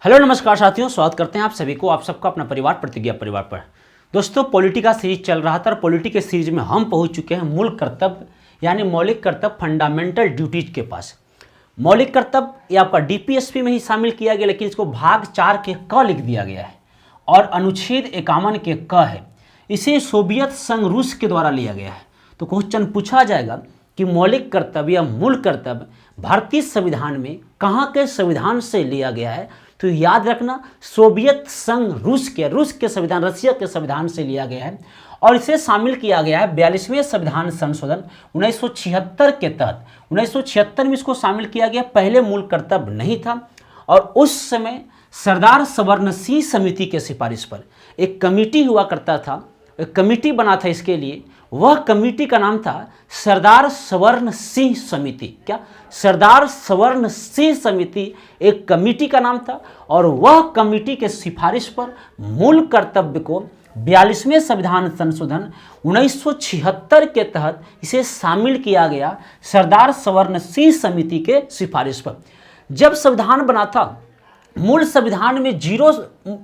Hello नमस्कार साथियों, स्वागत करते हैं आप सभी को, आप सबका अपना परिवार प्रतिज्ञा परिवार पर। दोस्तों, पॉलिटी का सीरीज चल रहा था और पॉलिटी के सीरीज में हम पहुंच चुके हैं मूल कर्तव्य यानी मौलिक कर्तव्य फंडामेंटल ड्यूटीज के पास। मौलिक कर्तव्य ये आपका डीपीएसपी में ही शामिल किया गया, लेकिन इसको भाग 4 के क लिख दिया गया है और अनुच्छेद 51 के क है। इसे सोवियत संघ रूस के द्वारा लिया गया है। तो क्वेश्चन पूछा जाएगा कि मौलिक कर्तव्य या मूल कर्तव्य भारतीय संविधान में कहाँ के संविधान से लिया गया है। तो याद रखना, सोवियत संघ रूस के संविधान, रशिया के संविधान से लिया गया है और इसे शामिल किया गया है 42वें संविधान संशोधन 1976 के तहत। 1976 में इसको शामिल किया गया। पहले मूल कर्तव्य नहीं था और उस समय सरदार सवर्ण सिंह समिति के सिफारिश पर एक कमेटी हुआ करता था, एक कमेटी बना था इसके लिए। वह कमेटी का नाम था सरदार सवर्ण सिंह समिति। क्या? सरदार सवर्ण सिंह समिति एक कमेटी का नाम था और वह कमेटी के सिफारिश पर मूल कर्तव्य को 42वें संविधान संशोधन 1976 के तहत इसे शामिल किया गया सरदार सवर्ण सिंह समिति के सिफारिश पर। जब संविधान बना था, मूल संविधान में 0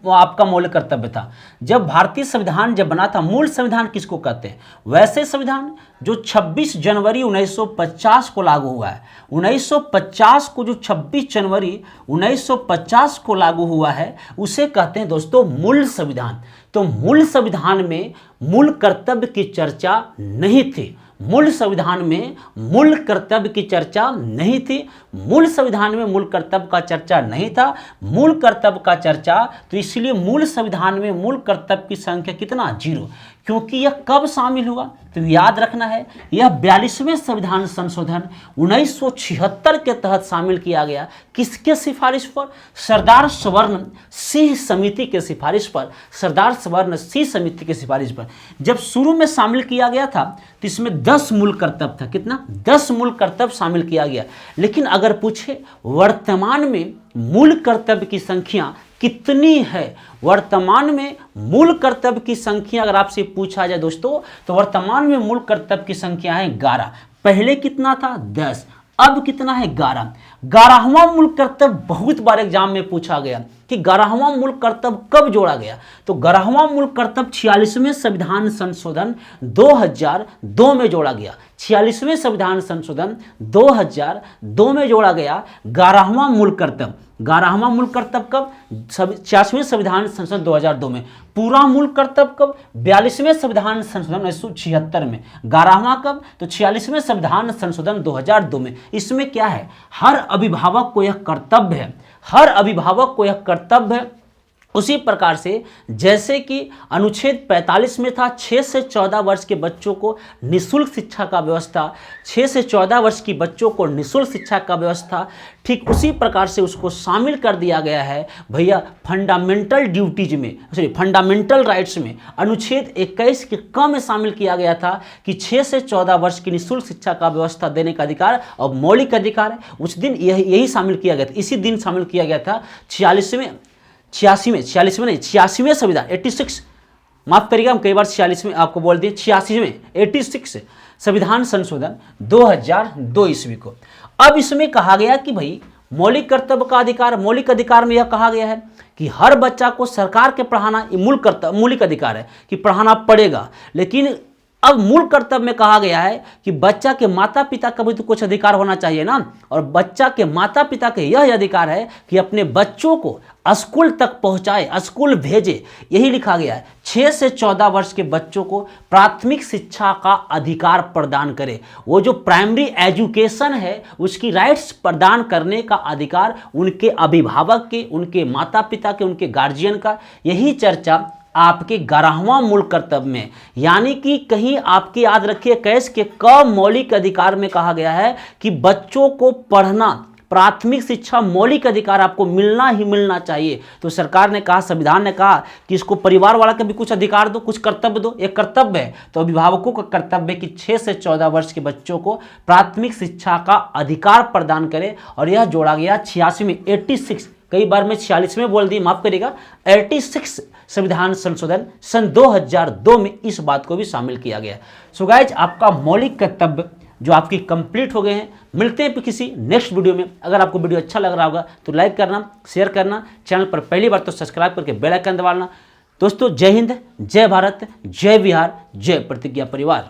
आपका मौलिक कर्तव्य था। जब भारतीय संविधान जब बना था, मूल संविधान किसको कहते हैं? वैसे संविधान जो 26 जनवरी 1950 को लागू हुआ है। 1950 को जो 26 जनवरी 1950 को लागू हुआ है उसे कहते हैं दोस्तों मूल संविधान। तो मूल संविधान में मूल कर्तव्य की चर्चा नहीं थी। मूल संविधान में मूल कर्तव्य की चर्चा नहीं थी। मूल संविधान में मूल कर्तव्य का चर्चा नहीं था। मूल कर्तव्य का चर्चा, तो इसलिए मूल संविधान में मूल कर्तव्य की संख्या कितना? 0। क्योंकि यह कब शामिल हुआ? तो याद रखना है, यह 42वें संविधान संशोधन 1976 के तहत शामिल किया गया। किसके सिफारिश पर? सरदार सवर्ण सिंह समिति के सिफारिश पर। सरदार सवर्ण सिंह समिति के सिफारिश पर जब शुरू में शामिल किया गया था तो इसमें 10 मूल कर्तव्य था। कितना? 10 मूल कर्तव्य शामिल किया गया। लेकिन अगर पूछे वर्तमान में मूल कर्तव्य की संख्या कितनी है, वर्तमान में मूल कर्तव्य की संख्या अगर आपसे पूछा जाए दोस्तों, तो वर्तमान में मूल कर्तव्य की संख्या है 11। पहले कितना था? 10। अब कितना है? 11। 11वां मूल कर्तव्य बहुत बार एग्जाम में पूछा गया कि 11वां मूल कर्तव्य कब जोड़ा गया। तो 11वां मूल कर्तव्य 46वें संविधान संशोधन 2002 में जोड़ा गया। 46वें संविधान संशोधन 2002 में जोड़ा गया 11वां मूल कर्तव्य। 11वां मूल कर्तव्य कब? 46वें संविधान संशोधन 2002 में। पूरा मूल कर्तव्य कब? 42वें संविधान संशोधन 1976 में। 11वां कब? तो 46वें संविधान संशोधन 2002 में। इसमें क्या है? हर अभिभावक को यह कर्तव्य है, हर अभिभावक को यह कर्तव्य है। उसी प्रकार से जैसे कि अनुच्छेद 45 में था 6 से 14 वर्ष के बच्चों को निःशुल्क शिक्षा का व्यवस्था, 6 से 14 वर्ष की बच्चों को निःशुल्क शिक्षा का व्यवस्था, ठीक उसी प्रकार से उसको शामिल कर दिया गया है भैया फंडामेंटल ड्यूटीज में, सॉरी फंडामेंटल राइट्स में। अनुच्छेद 21 के क में शामिल किया गया था कि 6 से 14 वर्ष की निःशुल्क शिक्षा का व्यवस्था देने का अधिकार और मौलिक अधिकार है। उस दिन यही शामिल किया गया था, इसी दिन शामिल किया गया था 86वें संविधान 86, माफ करिएगा हम कई बार 46 में आपको बोल दिए, 86 संविधान संशोधन 2002 ईस्वी को। अब इसमें कहा गया कि भाई मौलिक कर्तव्य का अधिकार, मौलिक अधिकार में यह कहा गया है कि हर बच्चा को सरकार के पढ़ाना मौलिक अधिकार है कि पढ़ाना पड़ेगा। लेकिन अब मूल कर्तव्य में कहा गया है कि बच्चा के माता पिता का भी तो कुछ अधिकार होना चाहिए ना, और बच्चा के माता पिता के यह अधिकार है कि अपने बच्चों को स्कूल तक पहुंचाए, स्कूल भेजे। यही लिखा गया है। 6 से 14 वर्ष के बच्चों को प्राथमिक शिक्षा का अधिकार प्रदान करे। वो जो प्राइमरी एजुकेशन है उसकी राइट्स प्रदान करने का अधिकार उनके अभिभावक के, उनके माता पिता के, उनके गार्जियन का। यही चर्चा आपके 11वां मूल कर्तव्य में, यानी कि कहीं आपके याद रखिए कैस के क मौलिक अधिकार में कहा गया है कि बच्चों को पढ़ना, प्राथमिक शिक्षा मौलिक अधिकार आपको मिलना ही मिलना चाहिए। तो सरकार ने कहा, संविधान ने कहा कि इसको परिवार वाला का भी कुछ अधिकार दो, कुछ कर्तव्य दो। एक कर्तव्य है तो अभिभावकों का कर्तव्य है कि 6 से 14 वर्ष के बच्चों को प्राथमिक शिक्षा का अधिकार प्रदान करे। और यह जोड़ा गया 86 में, 86, कई बार मैं 46 में बोल दी, माफ करिएगा, 86 संविधान संशोधन सन 2002 में इस बात को भी शामिल किया गया। सो गाइज, आपका मौलिक कर्तव्य जो आपकी कंप्लीट हो गए हैं। मिलते हैं किसी नेक्स्ट वीडियो में। अगर आपको वीडियो अच्छा लग रहा होगा तो लाइक करना, शेयर करना, चैनल पर पहली बार तो सब्सक्राइब करके बेल आइकन दबाना। दोस्तों जय हिंद, जय भारत, जय बिहार, जय प्रतिज्ञा परिवार।